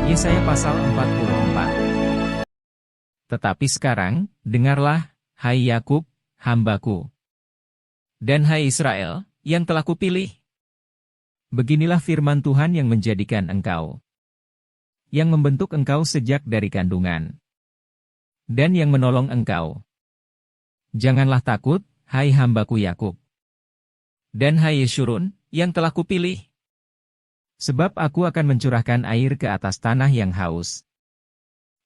Yesaya pasal 44. Tetapi sekarang, dengarlah, hai Yakub, hamba-Ku. Dan hai Israel, yang telah Kupilih. Beginilah firman Tuhan yang menjadikan engkau, yang membentuk engkau sejak dari kandungan, dan yang menolong engkau. Janganlah takut, hai hamba-Ku Yakub. Dan hai Yeshurun, yang telah Kupilih. Sebab Aku akan mencurahkan air ke atas tanah yang haus,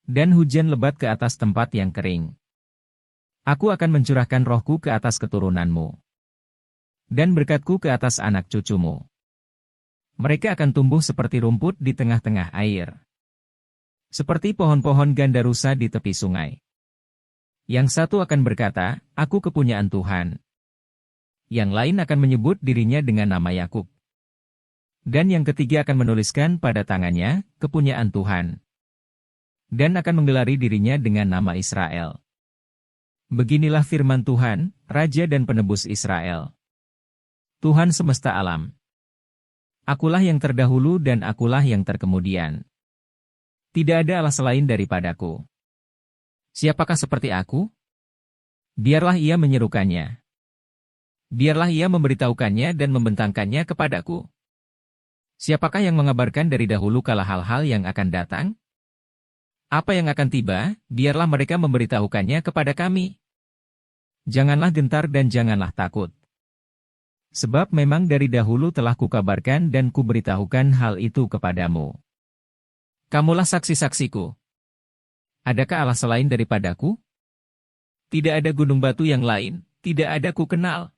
dan hujan lebat ke atas tempat yang kering. Aku akan mencurahkan rohku ke atas keturunanmu, dan berkat-Ku ke atas anak cucumu. Mereka akan tumbuh seperti rumput di tengah-tengah air, seperti pohon-pohon gandarusa di tepi sungai. Yang satu akan berkata, Aku kepunyaan Tuhan. Yang lain akan menyebut dirinya dengan nama Yakub. Dan yang ketiga akan menuliskan pada tangannya, kepunyaan Tuhan. Dan akan menggelari dirinya dengan nama Israel. Beginilah firman Tuhan, Raja dan Penebus Israel. Tuhan semesta alam. Akulah yang terdahulu dan Akulah yang terkemudian. Tidak ada Allah selain daripadaku. Siapakah seperti Aku? Biarlah ia menyerukannya. Biarlah ia memberitahukannya dan membentangkannya kepadaku. Siapakah yang mengabarkan dari dahulu kala hal-hal yang akan datang? Apa yang akan tiba, biarlah mereka memberitahukannya kepada kami. Janganlah gentar dan janganlah takut. Sebab memang dari dahulu telah Kukabarkan dan Kuberitahukan hal itu kepadamu. Kamulah saksi-saksiku. Adakah Allah selain daripadaku? Tidak ada gunung batu yang lain, tidak ada Ku kenal.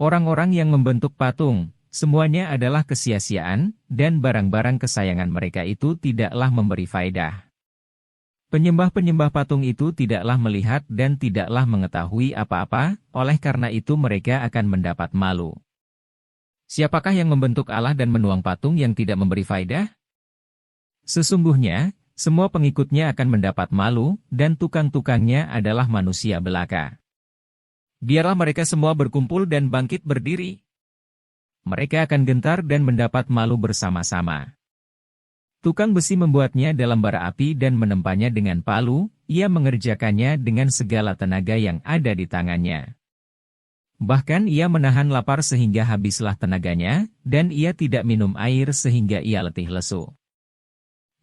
Orang-orang yang membentuk patung, semuanya adalah kesia-siaan, dan barang-barang kesayangan mereka itu tidaklah memberi faedah. Penyembah-penyembah patung itu tidaklah melihat dan tidaklah mengetahui apa-apa, oleh karena itu mereka akan mendapat malu. Siapakah yang membentuk Allah dan menuang patung yang tidak memberi faedah? Sesungguhnya, semua pengikutnya akan mendapat malu, dan tukang-tukangnya adalah manusia belaka. Biarlah mereka semua berkumpul dan bangkit berdiri. Mereka akan gentar dan mendapat malu bersama-sama. Tukang besi membuatnya dalam bara api dan menempanya dengan palu, ia mengerjakannya dengan segala tenaga yang ada di tangannya. Bahkan ia menahan lapar sehingga habislah tenaganya, dan ia tidak minum air sehingga ia letih lesu.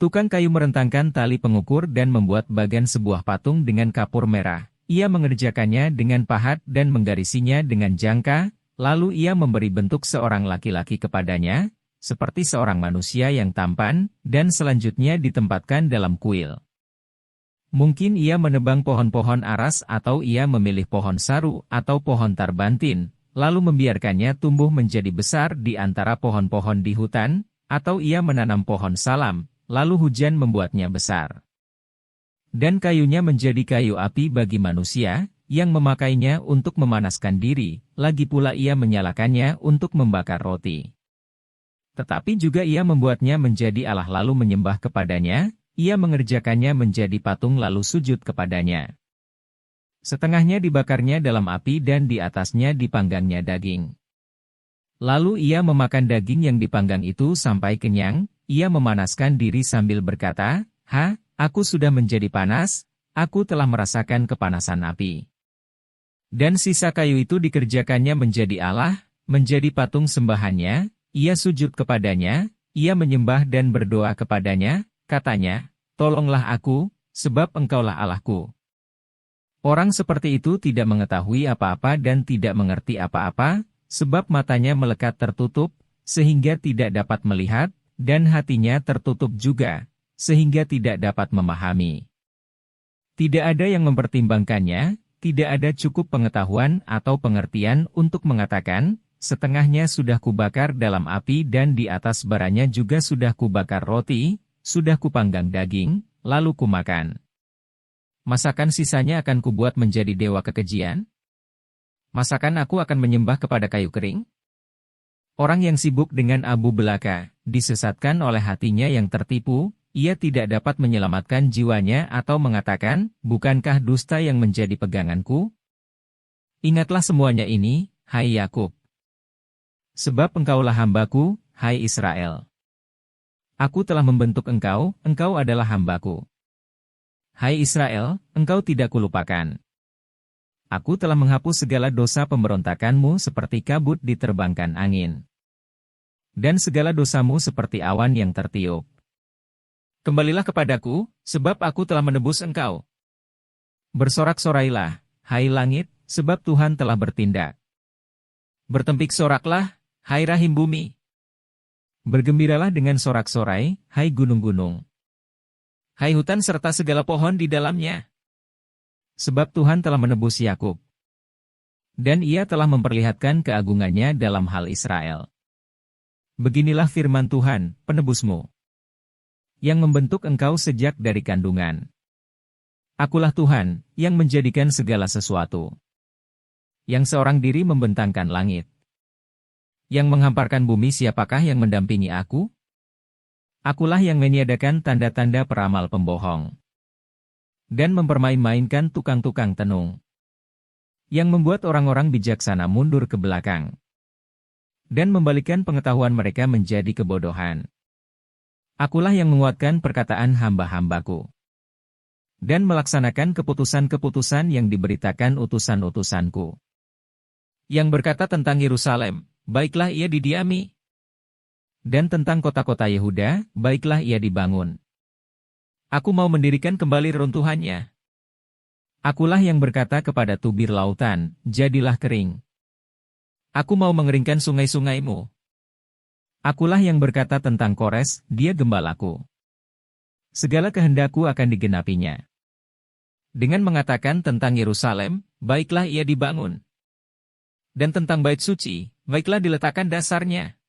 Tukang kayu merentangkan tali pengukur dan membuat bagan sebuah patung dengan kapur merah. Ia mengerjakannya dengan pahat dan menggarisinya dengan jangka, lalu ia memberi bentuk seorang laki-laki kepadanya, seperti seorang manusia yang tampan, dan selanjutnya ditempatkan dalam kuil. Mungkin ia menebang pohon-pohon aras atau ia memilih pohon saru atau pohon tarbantin, lalu membiarkannya tumbuh menjadi besar di antara pohon-pohon di hutan, atau ia menanam pohon salam, lalu hujan membuatnya besar. Dan kayunya menjadi kayu api bagi manusia, yang memakainya untuk memanaskan diri, lagi pula ia menyalakannya untuk membakar roti. Tetapi juga ia membuatnya menjadi Allah lalu menyembah kepadanya, ia mengerjakannya menjadi patung lalu sujud kepadanya. Setengahnya dibakarnya dalam api dan di atasnya dipanggangnya daging. Lalu ia memakan daging yang dipanggang itu sampai kenyang, ia memanaskan diri sambil berkata, Aku sudah menjadi panas, aku telah merasakan kepanasan api. Dan sisa kayu itu dikerjakannya menjadi Allah, menjadi patung sembahannya, ia sujud kepadanya, ia menyembah dan berdoa kepadanya, katanya, Tolonglah aku, sebab Engkaulah Allahku. Orang seperti itu tidak mengetahui apa-apa dan tidak mengerti apa-apa, sebab matanya melekat tertutup, sehingga tidak dapat melihat, dan hatinya tertutup juga, sehingga tidak dapat memahami. Tidak ada yang mempertimbangkannya, tidak ada cukup pengetahuan atau pengertian untuk mengatakan, setengahnya sudah kubakar dalam api dan di atas baranya juga sudah kubakar roti, sudah kupanggang daging, lalu kumakan. Masakan sisanya akan kubuat menjadi dewa kekejian? Masakan aku akan menyembah kepada kayu kering? Orang yang sibuk dengan abu belaka, disesatkan oleh hatinya yang tertipu, ia tidak dapat menyelamatkan jiwanya atau mengatakan, bukankah dusta yang menjadi peganganku? Ingatlah semuanya ini, hai Yakub. Sebab engkaulah hamba-Ku, hai Israel. Aku telah membentuk engkau, engkau adalah hamba-Ku. Hai Israel, engkau tidak kulupakan. Aku telah menghapus segala dosa pemberontakanmu seperti kabut diterbangkan angin. Dan segala dosamu seperti awan yang tertiup. Kembalilah kepadaku, sebab aku telah menebus engkau. Bersorak-sorailah, hai langit, sebab Tuhan telah bertindak. Bertempik soraklah, hai rahim bumi. Bergembiralah dengan sorak-sorai, hai gunung-gunung. Hai hutan serta segala pohon di dalamnya. Sebab Tuhan telah menebus Yakub. Dan Ia telah memperlihatkan keagungannya dalam hal Israel. Beginilah firman Tuhan, penebusmu, yang membentuk engkau sejak dari kandungan. Akulah Tuhan, yang menjadikan segala sesuatu. Yang seorang diri membentangkan langit. Yang menghamparkan bumi, siapakah yang mendampingi aku? Akulah yang meniadakan tanda-tanda peramal pembohong. Dan mempermain-mainkan tukang-tukang tenung. Yang membuat orang-orang bijaksana mundur ke belakang. Dan membalikan pengetahuan mereka menjadi kebodohan. Akulah yang menguatkan perkataan hamba-hambaku. Dan melaksanakan keputusan-keputusan yang diberitakan utusan-utusanku. Yang berkata tentang Yerusalem, baiklah ia didiami. Dan tentang kota-kota Yehuda, baiklah ia dibangun. Aku mau mendirikan kembali reruntuhannya. Akulah yang berkata kepada tubir lautan, jadilah kering. Aku mau mengeringkan sungai-sungaimu. Akulah yang berkata tentang Kores, dia gembalaku. Segala kehendakku akan digenapinya. Dengan mengatakan tentang Yerusalem, baiklah ia dibangun. Dan tentang bait suci, baiklah diletakkan dasarnya.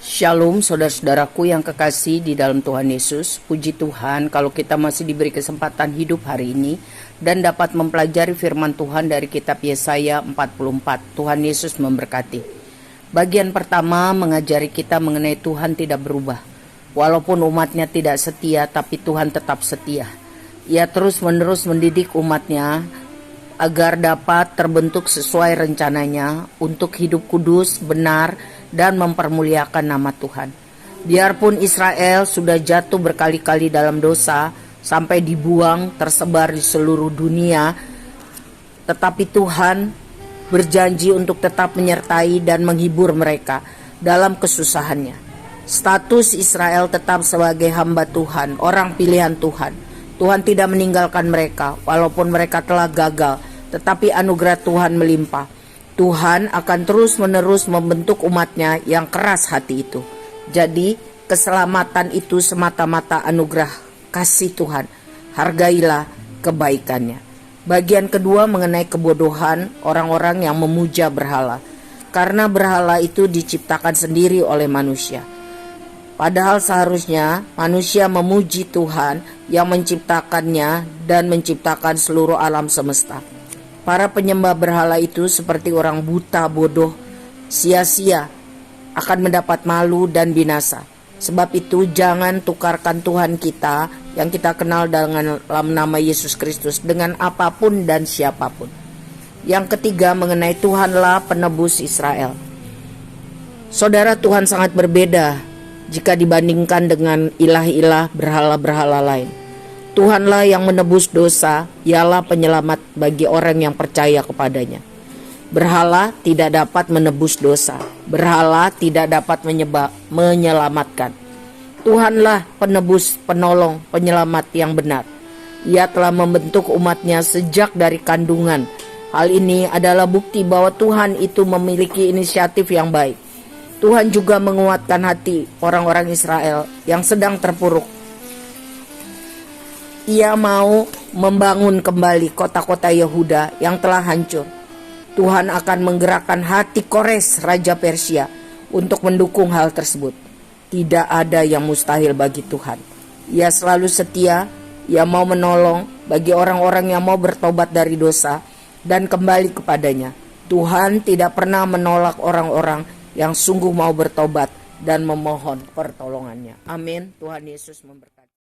Shalom saudara-saudaraku yang kekasih di dalam Tuhan Yesus. Puji Tuhan kalau kita masih diberi kesempatan hidup hari ini dan dapat mempelajari firman Tuhan dari kitab Yesaya 44. Tuhan Yesus memberkati. Bagian pertama mengajari kita mengenai Tuhan tidak berubah. Walaupun umatnya tidak setia, tapi Tuhan tetap setia. Ia terus-menerus mendidik umatnya agar dapat terbentuk sesuai rencananya untuk hidup kudus, benar, dan mempermuliakan nama Tuhan. Biarpun Israel sudah jatuh berkali-kali dalam dosa, sampai dibuang, tersebar di seluruh dunia, tetapi Tuhan berjanji untuk tetap menyertai dan menghibur mereka dalam kesusahannya. Status Israel tetap sebagai hamba Tuhan, orang pilihan Tuhan. Tuhan tidak meninggalkan mereka, walaupun mereka telah gagal, tetapi anugerah Tuhan melimpah. Tuhan akan terus-menerus membentuk umatnya yang keras hati itu. Jadi, keselamatan itu semata-mata anugerah kasih Tuhan. Hargailah kebaikannya. Bagian kedua mengenai kebodohan orang-orang yang memuja berhala. Karena berhala itu diciptakan sendiri oleh manusia. Padahal seharusnya manusia memuji Tuhan yang menciptakannya dan menciptakan seluruh alam semesta. Para penyembah berhala itu seperti orang buta, bodoh, sia-sia, akan mendapat malu dan binasa. Sebab itu jangan tukarkan Tuhan kita yang kita kenal dengan dalam nama Yesus Kristus dengan apapun dan siapapun. Yang ketiga mengenai Tuhanlah penebus Israel. Saudara, Tuhan sangat berbeda jika dibandingkan dengan ilah-ilah berhala-berhala lain. Tuhanlah yang menebus dosa, ialah penyelamat bagi orang yang percaya kepadanya. Berhala tidak dapat menebus dosa. Berhala tidak dapat menyelamatkan. Tuhanlah penebus, penolong, penyelamat yang benar. Ia telah membentuk umatnya sejak dari kandungan. Hal ini adalah bukti bahwa Tuhan itu memiliki inisiatif yang baik. Tuhan juga menguatkan hati orang-orang Israel yang sedang terpuruk. Ia mau membangun kembali kota-kota Yehuda yang telah hancur. Tuhan akan menggerakkan hati Kores, Raja Persia, untuk mendukung hal tersebut. Tidak ada yang mustahil bagi Tuhan. Ia selalu setia, ia mau menolong bagi orang-orang yang mau bertobat dari dosa dan kembali kepadanya. Tuhan tidak pernah menolak orang-orang yang sungguh mau bertobat dan memohon pertolongannya. Amin. Tuhan Yesus memberkati.